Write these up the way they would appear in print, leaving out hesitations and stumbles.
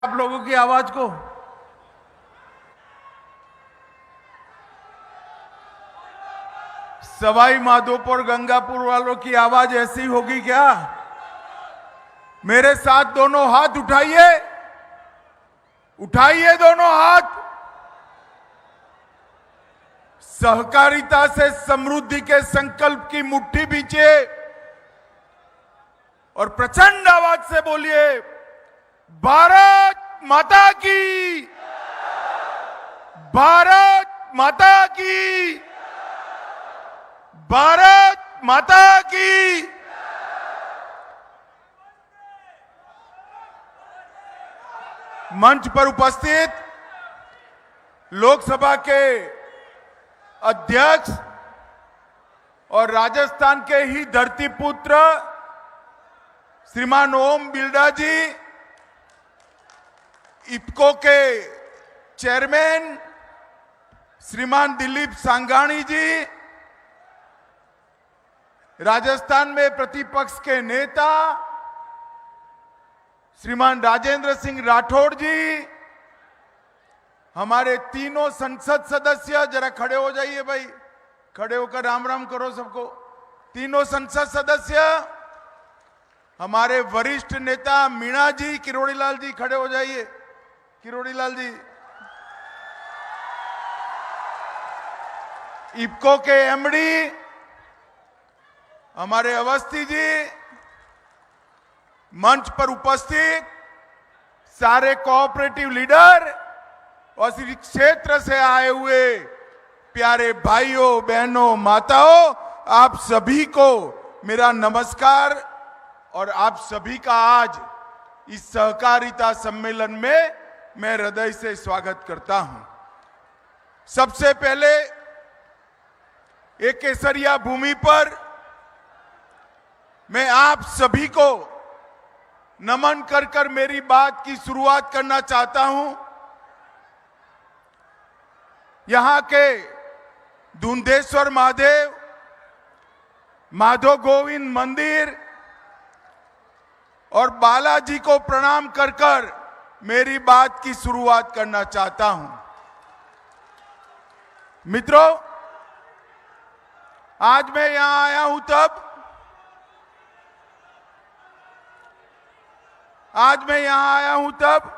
आप लोगों की आवाज को। सवाई माधोपुर गंगापुर वालों की आवाज ऐसी होगी क्या? मेरे साथ दोनों हाथ उठाइए, उठाइए दोनों हाथ। सहकारिता से समृद्धि के संकल्प की मुट्ठी बींचिए और प्रचंड आवाज से बोलिए, भारत माता की, भारत माता की, भारत माता की। मंच पर उपस्थित लोकसभा के अध्यक्ष और राजस्थान के ही धरतीपुत्र श्रीमान ओम बिरला जी, इफ्को के चेयरमैन श्रीमान दिलीप सांघानी जी, राजस्थान में प्रतिपक्ष के नेता श्रीमान राजेंद्र सिंह राठौड़ जी, हमारे तीनों संसद सदस्य, जरा खड़े हो जाइए भाई, खड़े होकर राम राम करो सबको। तीनों संसद सदस्य, हमारे वरिष्ठ नेता मीणा जी, किरोड़ी लाल जी खड़े हो जाइए, किरोड़ी लाल जी, इफ्को के एमडी हमारे अवस्थी जी, मंच पर उपस्थित सारे कोऑपरेटिव लीडर और इस क्षेत्र से आए हुए प्यारे भाइयों बहनों माताओं, आप सभी को मेरा नमस्कार और आप सभी का आज इस सहकारिता सम्मेलन में मैं हृदय से स्वागत करता हूं। सबसे पहले एक केसरिया भूमि पर मैं आप सभी को नमन कर कर मेरी बात की शुरुआत करना चाहता हूं। यहां के धुंधेश्वर महादेव, माधव गोविंद मंदिर और बालाजी को प्रणाम कर कर मेरी बात की शुरुआत करना चाहता हूं। मित्रों, आज मैं यहां आया हूं तब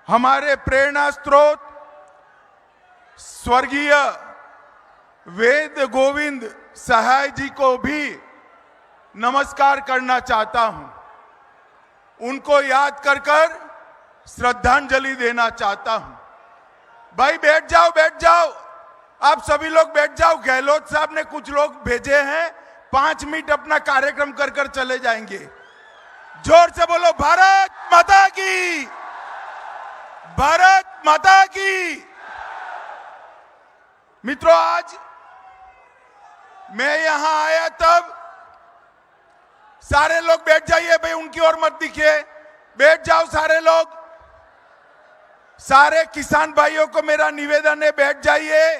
हमारे प्रेरणा स्रोत स्वर्गीय वेद गोविंद सहाय जी को भी नमस्कार करना चाहता हूं। उनको याद कर कर श्रद्धांजलि देना चाहता हूं। भाई बैठ जाओ, बैठ जाओ, आप सभी लोग बैठ जाओ। गहलोत साहब ने कुछ लोग भेजे हैं, 5 मिनट अपना कार्यक्रम कर कर चले जाएंगे। जोर से बोलो, भारत माता की, भारत माता की। मित्रों, आज मैं यहां आया तब, सारे लोग बैठ जाइए भाई, उनकी ओर मत दिखिए, बैठ जाओ सारे लोग। सारे किसान भाइयों को मेरा निवेदन है, बैठ जाइए।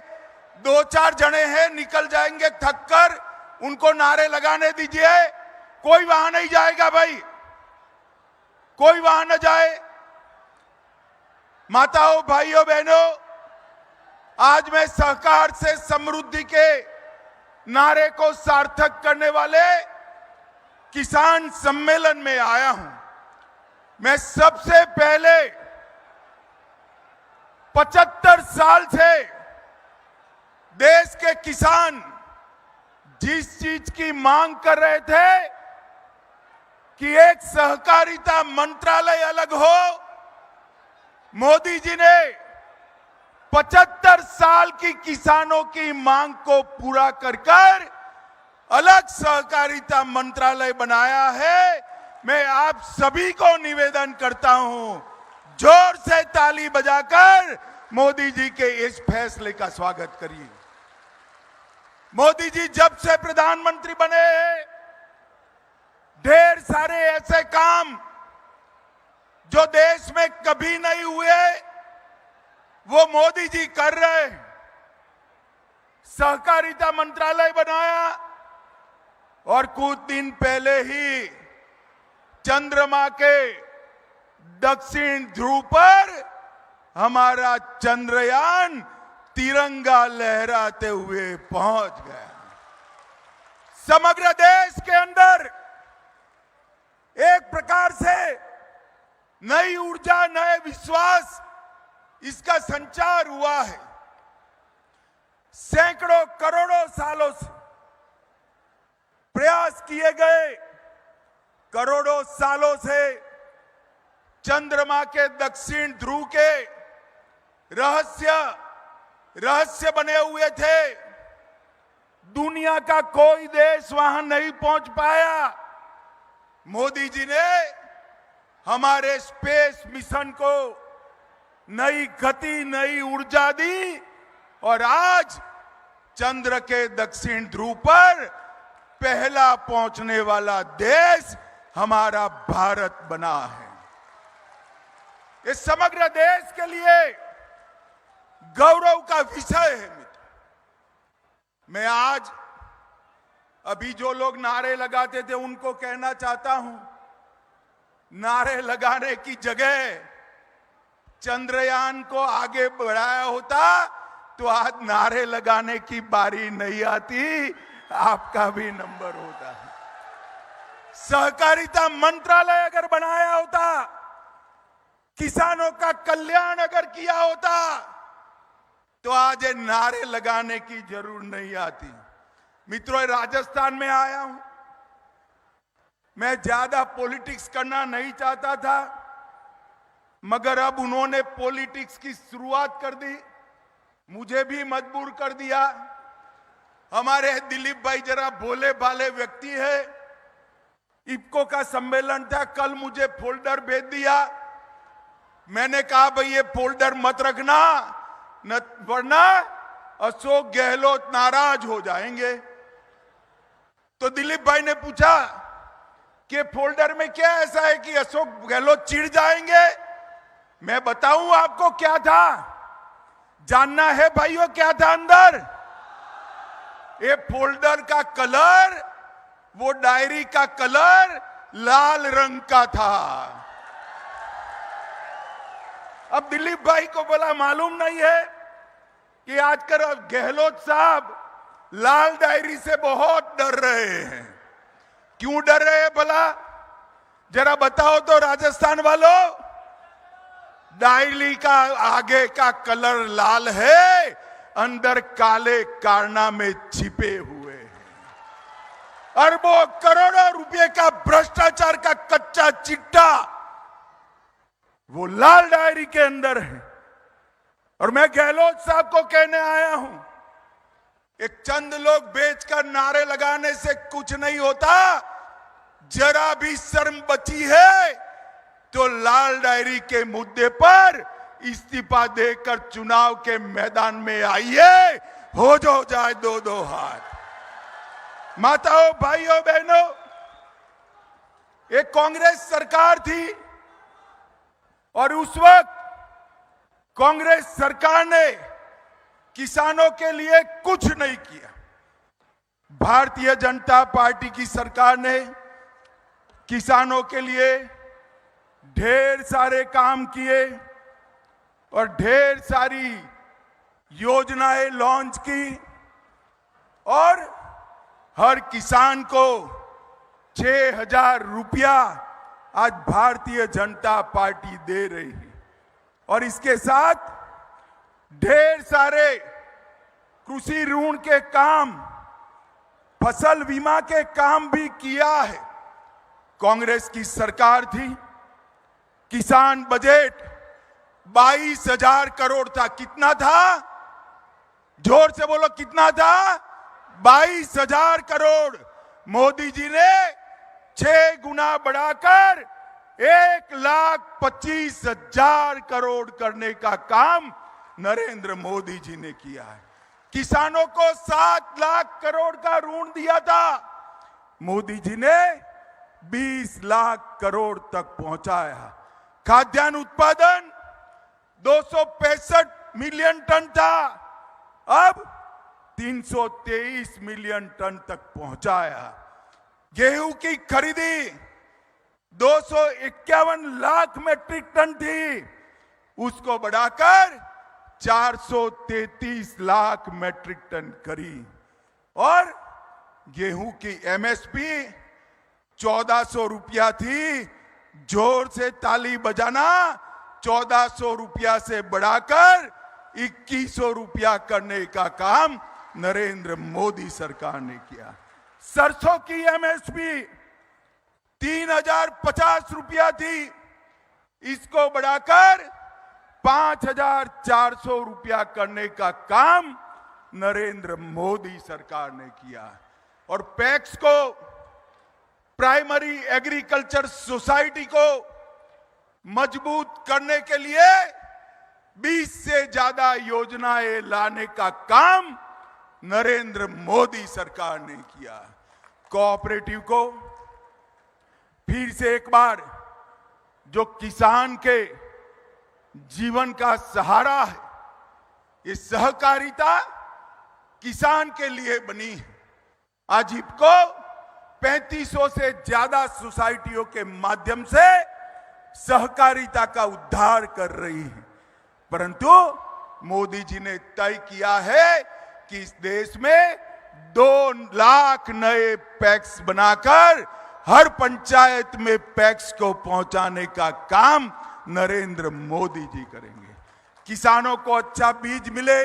2-4 जने हैं, निकल जाएंगे थक कर, उनको नारे लगाने दीजिए। कोई वहां नहीं जाएगा भाई, कोई वहां न जाए। माताओं, भाइयों, बहनों, आज मैं सहकार से समृद्धि के नारे को सार्थक करने वाले किसान सम्मेलन में आया हूं। मैं सबसे पहले 75 साल से देश के किसान जिस चीज की मांग कर रहे थे कि एक सहकारिता मंत्रालय अलग हो, मोदी जी ने 75 साल की किसानों की मांग को पूरा कर कर अलग सहकारिता मंत्रालय बनाया है। मैं आप सभी को निवेदन करता हूं, जोर से ताली बजाकर मोदी जी के इस फैसले का स्वागत करिए। मोदी जी जब से प्रधानमंत्री बने हैं, ढेर सारे ऐसे काम जो देश में कभी नहीं हुए वो मोदी जी कर रहे हैं। सहकारिता मंत्रालय बनाया और कुछ दिन पहले ही चंद्रमा के दक्षिण ध्रुव पर हमारा चंद्रयान तिरंगा लहराते हुए पहुंच गया। समग्र देश के अंदर एक प्रकार से नई ऊर्जा, नए विश्वास, इसका संचार हुआ है। सैकड़ों करोड़ों सालों से प्रयास किए गए, करोड़ों सालों से चंद्रमा के दक्षिण ध्रुव के रहस्य बने हुए थे। दुनिया का कोई देश वहां नहीं पहुंच पाया। मोदी जी ने हमारे स्पेस मिशन को नई गति, नई ऊर्जा दी और आज चंद्र के दक्षिण ध्रुव पर पहला पहुंचने वाला देश हमारा भारत बना है। ये समग्र देश के लिए गौरव का विषय है। मित्र, मैं आज अभी जो लोग नारे लगाते थे उनको कहना चाहता हूं, नारे लगाने की जगह चंद्रयान को आगे बढ़ाया होता तो आज नारे लगाने की बारी नहीं आती, आपका भी नंबर होता। सहकारिता मंत्रालय अगर बनाया होता, किसानों का कल्याण अगर किया होता तो आज ये नारे लगाने की जरूरत नहीं आती। मित्रों, राजस्थान में आया हूं। मैं ज्यादा पॉलिटिक्स करना नहीं चाहता था, मगर अब उन्होंने पॉलिटिक्स की शुरुआत कर दी, मुझे भी मजबूर कर दिया। हमारे दिलीप भाई जरा भोले भाले व्यक्ति है। इफ्को का सम्मेलन था, कल मुझे फोल्डर भेज दिया। मैंने कहा भाई ये फोल्डर मत रखना, वरना अशोक गहलोत नाराज हो जाएंगे। तो दिलीप भाई ने पूछा कि फोल्डर में क्या ऐसा है कि अशोक गहलोत चिढ़ जाएंगे। मैं बताऊं आपको क्या था, जानना है भाइयों क्या था अंदर? ये फोल्डर का कलर, वो डायरी का कलर लाल रंग का था। अब दिलीप भाई को बोला मालूम नहीं है कि आजकल गहलोत साहब लाल डायरी से बहुत डर रहे हैं। क्यों डर रहे हैं भला? जरा बताओ तो राजस्थान वालों। डायरी का आगे का कलर लाल है, अंदर काले कारनामे छिपे हुए हैं। अरबों करोड़ों रुपए का भ्रष्टाचार का कच्चा चिट्टा वो लाल डायरी के अंदर है। और मैं गहलोत साहब को कहने आया हूं, एक चंद लोग बेचकर नारे लगाने से कुछ नहीं होता। जरा भी शर्म बची है तो लाल डायरी के मुद्दे पर इस्तीफा देकर चुनाव के मैदान में आइए, हो जाए दो दो हाथ। माताओं, भाइयों, बहनों, एक कांग्रेस सरकार थी और उस वक्त कांग्रेस सरकार ने किसानों के लिए कुछ नहीं किया। भारतीय जनता पार्टी की सरकार ने किसानों के लिए ढेर सारे काम किए और ढेर सारी योजनाएं लॉन्च की और हर किसान को 6,000 रुपया आज भारतीय जनता पार्टी दे रही है। और इसके साथ ढेर सारे कृषि ऋण के काम, फसल बीमा के काम भी किया है। कांग्रेस की सरकार थी, किसान बजट 22,000 करोड़ था। कितना था? जोर से बोलो, कितना था? 22,000 करोड़। मोदी जी ने 6 गुना बढ़ाकर 1,25,000 करोड़ करने का काम नरेंद्र मोदी जी ने किया है। किसानों को 7 लाख करोड़ का ऋण दिया था, मोदी जी ने 20 लाख करोड़ तक पहुंचाया। खाद्यान्न उत्पादन 265 मिलियन टन था, अब 323 मिलियन टन तक पहुंचाया। गेहूं की खरीदी 251 लाख मैट्रिक टन थी, उसको बढ़ाकर 433 लाख मैट्रिक टन करी। और गेहूं की एमएसपी 1400 रुपया थी, जोर से ताली बजाना, 1400 रुपया से बढ़ाकर 2100 रुपया करने का काम नरेंद्र मोदी सरकार ने किया। सरसों की एमएसपी 3050 रुपया थी, इसको बढ़ाकर 5400 रुपया करने का काम नरेंद्र मोदी सरकार ने किया। और पैक्स को, प्राइमरी एग्रीकल्चर सोसाइटी को मजबूत करने के लिए 20 से ज्यादा योजनाएं लाने का काम नरेंद्र मोदी सरकार ने किया। कोऑपरेटिव को फिर से एक बार, जो किसान के जीवन का सहारा है, ये सहकारिता किसान के लिए बनी है। आज इफको 3500 से ज्यादा सोसाइटियों के माध्यम से सहकारिता का उद्धार कर रही है। परंतु मोदी जी ने तय किया है कि इस देश में 2 लाख नए पैक्स बनाकर हर पंचायत में पैक्स को पहुंचाने का काम नरेंद्र मोदी जी करेंगे। किसानों को अच्छा बीज मिले,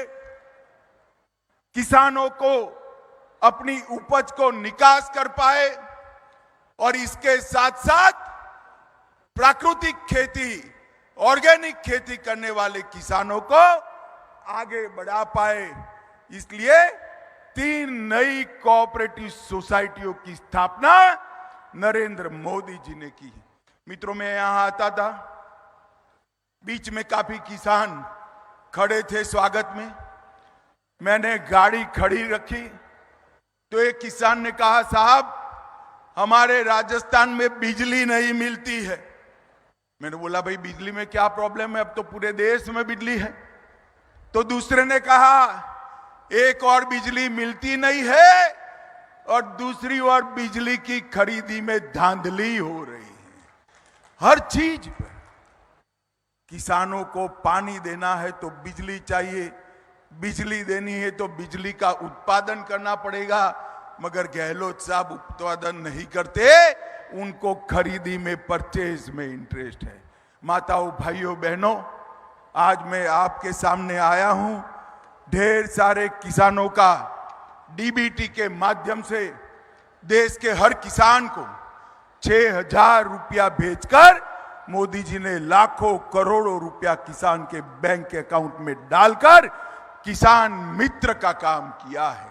किसानों को अपनी उपज को निकास कर पाए, और इसके साथ साथ प्राकृतिक खेती, ऑर्गेनिक खेती करने वाले किसानों को आगे बढ़ा पाए। इसलिए 3 नई कोऑपरेटिव सोसाइटियों की स्थापना नरेंद्र मोदी जी ने की। मित्रों, मैं यहां आता था, बीच में काफी किसान खड़े थे स्वागत में। मैंने गाड़ी खड़ी रखी तो एक किसान ने कहा, साहब हमारे राजस्थान में बिजली नहीं मिलती है। मैंने बोला, भाई बिजली में क्या प्रॉब्लम है, अब तो पूरे देश में बिजली है। तो दूसरे ने कहा, एक और बिजली मिलती नहीं है और दूसरी ओर बिजली की खरीदी में धांधली हो रही है। हर चीज पर किसानों को पानी देना है तो बिजली चाहिए, बिजली देनी है तो बिजली का उत्पादन करना पड़ेगा, मगर गहलोत साहब उत्पादन नहीं करते, उनको खरीदी में, परचेज में इंटरेस्ट है। माताओं, भाइयों, बहनों, आज मैं आपके सामने आया हूं ढेर सारे किसानों का डीबीटी के माध्यम से देश के हर किसान को 6000 रुपया भेजकर मोदी जी ने लाखों करोड़ों रुपया किसान के बैंक अकाउंट में डालकर किसान मित्र का काम किया है।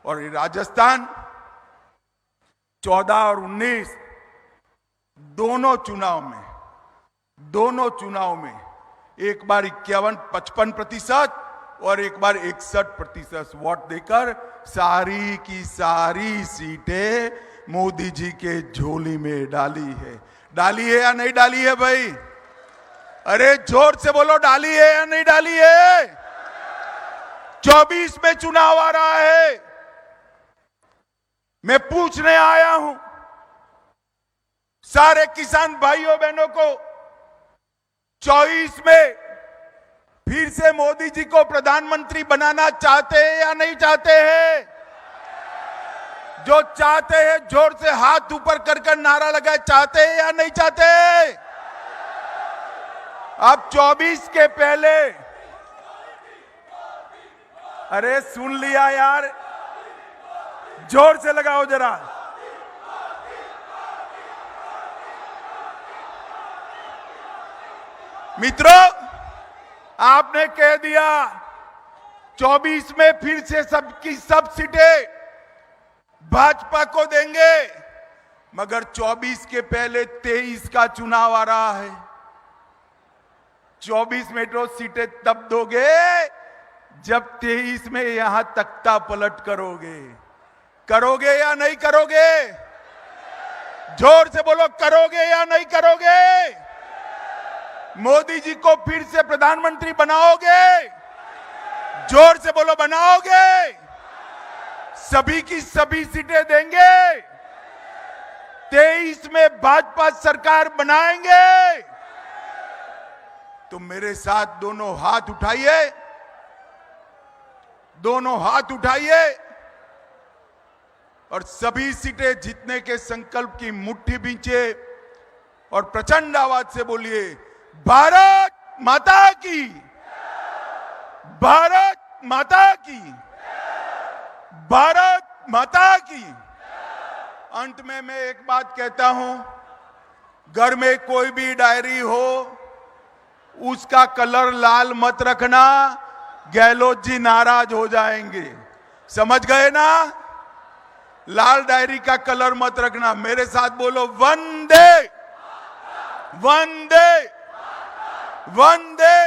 और राजस्थान 14 और 19 दोनों चुनाव में एक बार 51-55% और एक बार 61% वोट देकर सारी की सारी सीटें मोदी जी के झोली में डाली है। डाली है या नहीं डाली है भाई? अरे जोर से बोलो, डाली है या नहीं डाली है? 24 में चुनाव आ रहा है। मैं पूछने आया हूं सारे किसान भाइयों बहनों को, 24 में फिर से मोदी जी को प्रधानमंत्री बनाना चाहते हैं या नहीं चाहते हैं? जो चाहते हैं जोर से हाथ ऊपर कर नारा लगाए, चाहते हैं या नहीं चाहते? अब 24 के पहले, अरे सुन लिया यार, जोर से लगाओ जरा। मित्रों, आपने कह दिया 24 में फिर से सबकी सब सीटें भाजपा को देंगे, मगर 24 के पहले 23 का चुनाव आ रहा है। 24 मेट्रो सीटें तब दोगे जब 23 में यहां तख्ता पलट करोगे। करोगे या नहीं करोगे? जोर से बोलो, करोगे या नहीं करोगे? मोदी जी को फिर से प्रधानमंत्री बनाओगे? जोर से बोलो, बनाओगे? सभी की सभी सीटें देंगे? 2023 में भाजपा सरकार बनाएंगे तो मेरे साथ दोनों हाथ उठाइए, दोनों हाथ उठाइए और सभी सीटें जीतने के संकल्प की मुट्ठी बींचे और प्रचंड आवाज से बोलिए, भारत माता की, भारत माता की, भारत माता की। अंत में मैं एक बात कहता हूं, घर में कोई भी डायरी हो उसका कलर लाल मत रखना, गहलोत जी नाराज हो जाएंगे। समझ गए ना? लाल डायरी का कलर मत रखना। मेरे साथ बोलो, वंदे वंदे वंदे।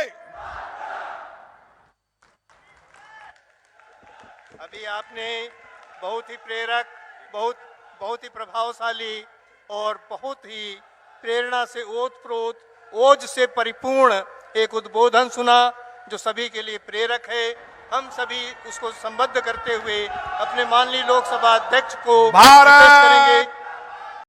अभी आपने बहुत ही प्रेरक, बहुत ही प्रभावशाली और बहुत ही प्रेरणा से ओतप्रोत, ओज से परिपूर्ण एक उद्बोधन सुना जो सभी के लिए प्रेरक है। हम सभी उसको संबद्ध करते हुए अपने माननीय लोकसभा अध्यक्ष को रिक्वेस्ट करेंगे